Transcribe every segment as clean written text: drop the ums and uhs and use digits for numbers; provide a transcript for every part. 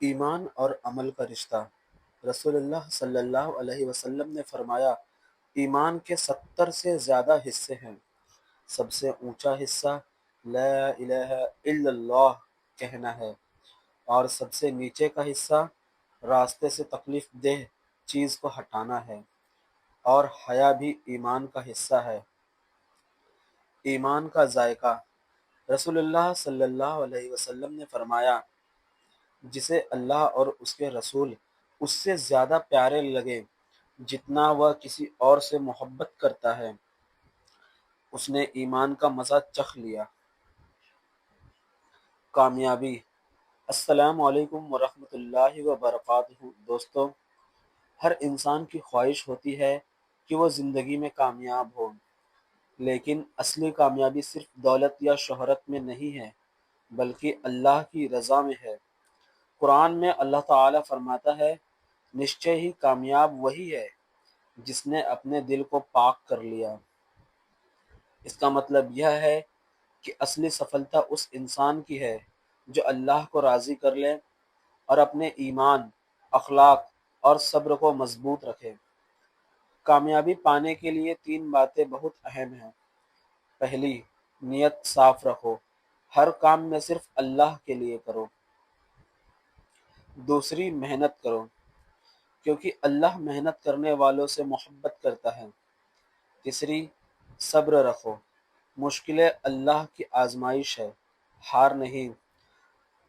ایمان اور عمل کا رشتہ۔ رسول اللہ صلی اللہ علیہ وسلم نے فرمایا، ایمان کے 70 سے زیادہ حصے ہیں۔ سب سے اونچا حصہ لا الہ الا اللہ کہنا ہے، اور سب سے نیچے کا حصہ راستے سے تکلیف دہ چیز کو ہٹانا ہے، اور حیا بھی ایمان کا حصہ ہے۔ ایمان کا ذائقہ۔ رسول اللہ صلی اللہ علیہ وسلم نے فرمایا، جسے اللہ اور اس کے رسول اس سے زیادہ پیارے لگے جتنا وہ کسی اور سے محبت کرتا ہے، اس نے ایمان کا مزہ چکھ لیا۔ کامیابی۔ السلام علیکم ورحمۃ اللہ وبرکاتہ۔ دوستو، ہر انسان کی خواہش ہوتی ہے کہ وہ زندگی میں کامیاب ہو، لیکن اصلی کامیابی صرف دولت یا شہرت میں نہیں ہے، بلکہ اللہ کی رضا میں ہے۔ قرآن میں اللہ تعالیٰ فرماتا ہے، نشچے ہی کامیاب وہی ہے جس نے اپنے دل کو پاک کر لیا۔ اس کا مطلب یہ ہے کہ اصلی سفلتا اس انسان کی ہے جو اللہ کو راضی کر لے اور اپنے ایمان، اخلاق اور صبر کو مضبوط رکھے۔ کامیابی پانے کے لیے 3 باتیں بہت اہم ہیں۔ پہلی، نیت صاف رکھو، ہر کام میں صرف اللہ کے لیے کرو۔ دوسری، محنت کرو، کیونکہ اللہ محنت کرنے والوں سے محبت کرتا ہے۔ تیسری، صبر رکھو، مشکلیں اللہ کی آزمائش ہے، ہار نہیں۔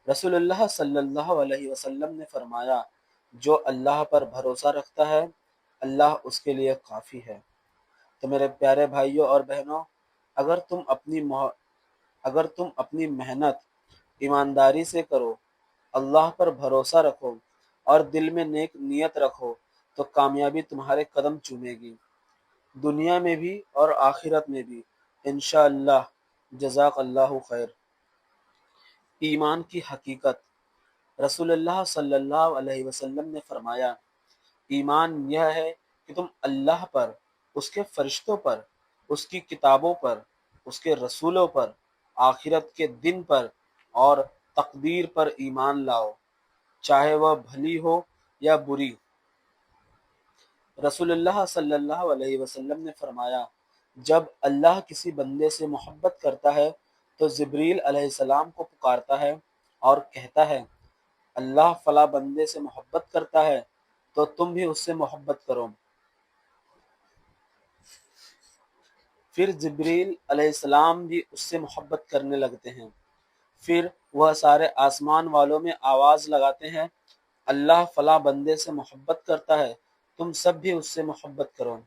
رسول اللہ صلی اللہ علیہ وسلم نے فرمایا، جو اللہ پر بھروسہ رکھتا ہے، اللہ اس کے لیے کافی ہے۔ تو میرے پیارے بھائیوں اور بہنوں، اگر تم اپنی محنت ایمانداری سے کرو، اللہ پر بھروسہ رکھو اور دل میں نیک نیت رکھو، تو کامیابی تمہارے قدم چومے گی، دنیا میں بھی اور آخرت میں بھی، انشاءاللہ۔ جزاک اللہ خیر۔ ایمان کی حقیقت۔ رسول اللہ صلی اللہ علیہ وسلم نے فرمایا، ایمان یہ ہے کہ تم اللہ پر، اس کے فرشتوں پر، اس کی کتابوں پر، اس کے رسولوں پر، آخرت کے دن پر اور تقدیر پر ایمان لاؤ، چاہے وہ بھلی ہو یا بری۔ رسول اللہ صلی اللہ علیہ وسلم نے فرمایا، جب اللہ کسی بندے سے محبت کرتا ہے تو جبریل علیہ السلام کو پکارتا ہے اور کہتا ہے، اللہ فلاں بندے سے محبت کرتا ہے تو تم بھی اس سے محبت کرو۔ پھر جبریل علیہ السلام بھی اس سے محبت کرنے لگتے ہیں۔ پھر وہ سارے آسمان والوں میں آواز لگاتے ہیں، اللہ فلاں بندے سے محبت کرتا ہے، تم سب بھی اس سے محبت کرو۔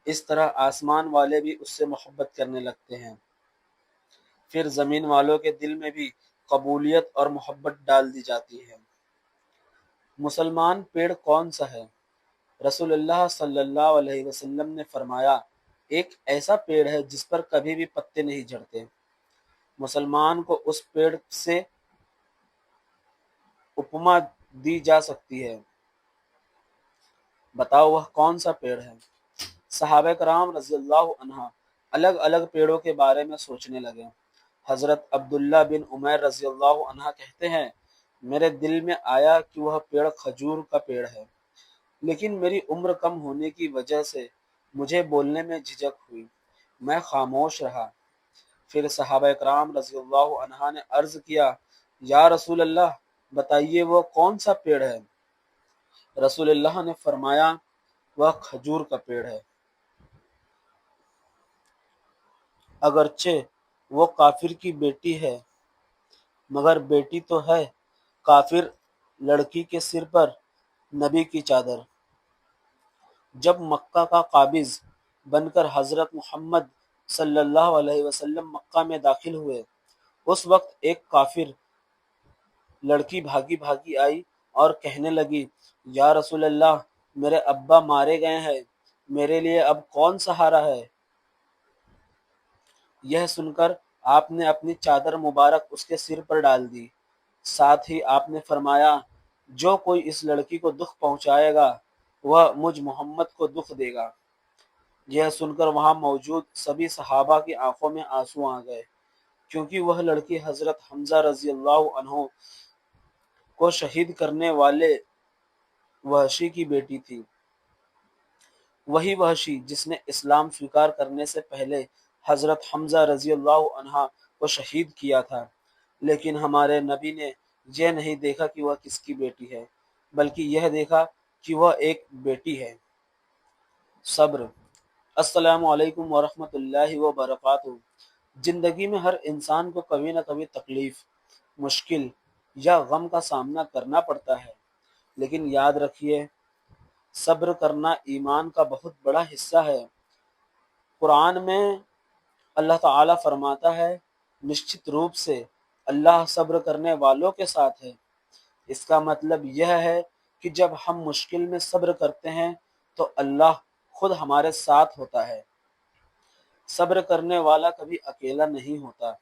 اس طرح آسمان والے بھی اس سے محبت کرنے لگتے ہیں۔ پھر زمین والوں کے دل میں بھی قبولیت اور محبت ڈال دی جاتی ہے۔ مسلمان پیڑ کون سا ہے؟ رسول اللہ صلی اللہ علیہ وسلم نے فرمایا، ایک ایسا پیڑ ہے جس پر کبھی بھی پتے نہیں جھڑتے۔ مسلمان کو اس پیڑ سے اپما دی جا سکتی ہے، بتاؤ وہ کون سا پیڑ ہے؟ صحابہ کرام رضی اللہ عنہ الگ الگ پیڑوں کے بارے میں سوچنے لگے۔ حضرت عبداللہ بن عمیر رضی اللہ عنہ کہتے ہیں، میرے دل میں آیا کہ وہ پیڑ کھجور کا پیڑ ہے، لیکن میری عمر کم ہونے کی وجہ سے مجھے بولنے میں جھجک ہوئی، میں خاموش رہا۔ پھر صحابہ کرام رضی اللہ عنہ نے عرض کیا، یا رسول اللہ، بتائیے وہ کون سا پیڑ ہے؟ رسول اللہ نے فرمایا، وہ کھجور کا پیڑ ہے۔ اگرچہ وہ کافر کی بیٹی ہے، مگر بیٹی تو ہے کافر لڑکی کے سر پر نبی کی چادر۔ جب مکہ کا قابض بن کر حضرت محمد صلی اللہ علیہ وسلم مکہ میں داخل ہوئے، اس وقت ایک کافر لڑکی بھاگی بھاگی آئی اور کہنے لگی، یا رسول اللہ، میرے ابا مارے گئے ہیں، میرے لیے اب کون سہارا ہے؟ یہ سن کر آپ نے اپنی چادر مبارک اس کے سر پر ڈال دی، ساتھ ہی آپ نے فرمایا، جو کوئی اس لڑکی کو دکھ پہنچائے گا وہ مجھ محمد کو دکھ دے گا۔ یہ سن کر وہاں موجود سبھی صحابہ کی آنکھوں میں آنسو آ گئے، کیونکہ وہ لڑکی حضرت حمزہ رضی اللہ عنہ کو شہید کرنے والے وحشی کی بیٹی تھی، وہی وحشی جس نے اسلام سویکار کرنے سے پہلے حضرت حمزہ رضی اللہ عنہ کو شہید کیا تھا۔ لیکن ہمارے نبی نے یہ نہیں دیکھا کہ وہ کس کی بیٹی ہے، بلکہ یہ دیکھا کہ وہ ایک بیٹی ہے۔ صبر۔ السلام علیکم ورحمۃ اللہ وبرکاتہ۔ زندگی میں ہر انسان کو کبھی نہ کبھی تکلیف، مشکل یا غم کا سامنا کرنا پڑتا ہے، لیکن یاد رکھیے صبر کرنا ایمان کا بہت بڑا حصہ ہے۔ قرآن میں اللہ تعالیٰ فرماتا ہے، نشچت روپ سے اللہ صبر کرنے والوں کے ساتھ ہے۔ اس کا مطلب یہ ہے کہ جب ہم مشکل میں صبر کرتے ہیں تو اللہ خود ہمارے ساتھ ہوتا ہے۔ صبر کرنے والا کبھی اکیلا نہیں ہوتا،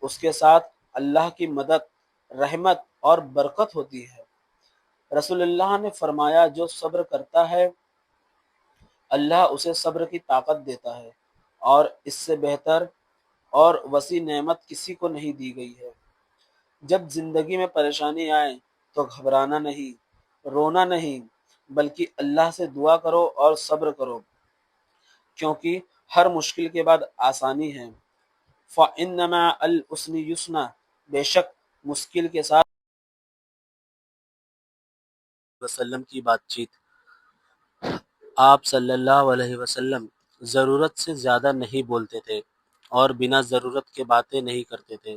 اس کے ساتھ اللہ کی مدد، رحمت اور برکت ہوتی ہے۔ رسول اللہ نے فرمایا، جو صبر کرتا ہے اللہ اسے صبر کی طاقت دیتا ہے، اور اس سے بہتر اور وسیع نعمت کسی کو نہیں دی گئی ہے۔ جب زندگی میں پریشانی آئے تو گھبرانا نہیں، رونا نہیں، بلکہ اللہ سے دعا کرو اور صبر کرو، کیونکہ ہر مشکل کے بعد آسانی ہے۔ فَإِنَّ مَعَ الْعُسْرِ يُسْرًا، بے شک مشکل کے ساتھ وسلم کی بات چیت۔ آپ صلی اللہ علیہ وسلم ضرورت سے زیادہ نہیں بولتے تھے اور بنا ضرورت کے باتیں نہیں کرتے تھے۔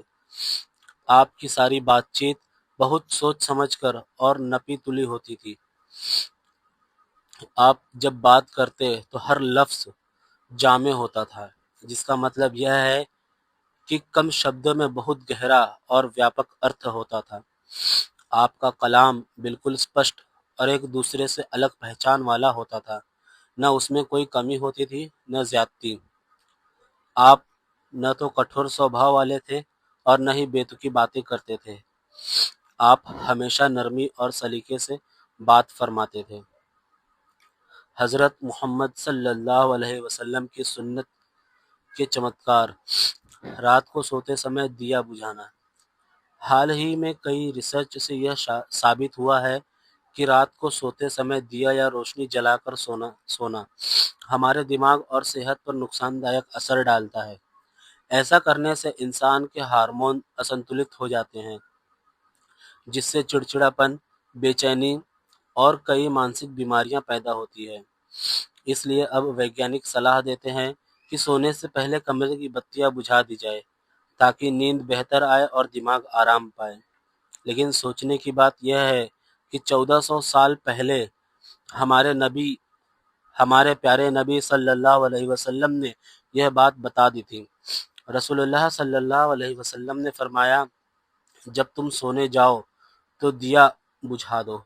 آپ کی ساری بات چیت بہت سوچ سمجھ کر اور نپی تلی ہوتی تھی۔ آپ جب بات کرتے تو ہر لفظ جامع ہوتا تھا، جس کا مطلب یہ ہے کہ کم شبدوں میں بہت گہرا اور ویاپک ارتھ ہوتا تھا۔ آپ کا کلام بالکل اسپشٹ اور ایک دوسرے سے الگ پہچان والا ہوتا تھا، نہ اس میں کوئی کمی ہوتی تھی نہ زیادتی۔ آپ نہ تو کٹھور سوبھاؤ والے تھے اور نہ ہی بیتوکی باتیں کرتے تھے۔ آپ ہمیشہ نرمی اور سلیقے سے بات فرماتے تھے۔ حضرت محمد صلی اللہ علیہ وسلم کی سنت کے چمتکار: رات کو سوتے سمے دیا بجھانا۔ حال ہی میں کئی ریسرچ سے یہ ثابت ہوا ہے کہ رات کو سوتے سمے دیا یا روشنی جلا کر سونا ہمارے دماغ اور صحت پر نقصان دائق اثر ڈالتا ہے۔ ایسا کرنے سے انسان کے ہارمون اسنتولت ہو جاتے ہیں، جس سے چڑچڑاپن، بے چینی اور کئی مانسک بیماریاں پیدا ہوتی ہیں۔ اس لیے اب ویگیانک صلاح دیتے ہیں کہ سونے سے پہلے کمرے کی بتیاں بجھا دی جائے تاکہ نیند بہتر آئے اور دماغ آرام پائے۔ لیکن سوچنے کی بات یہ ہے کہ 1400 سال پہلے ہمارے پیارے نبی صلی اللہ علیہ وسلم نے یہ بات بتا دی تھی۔ رسول اللہ صلی اللہ علیہ وسلم نے فرمایا، جب تم سونے جاؤ تو دیا بجھا دو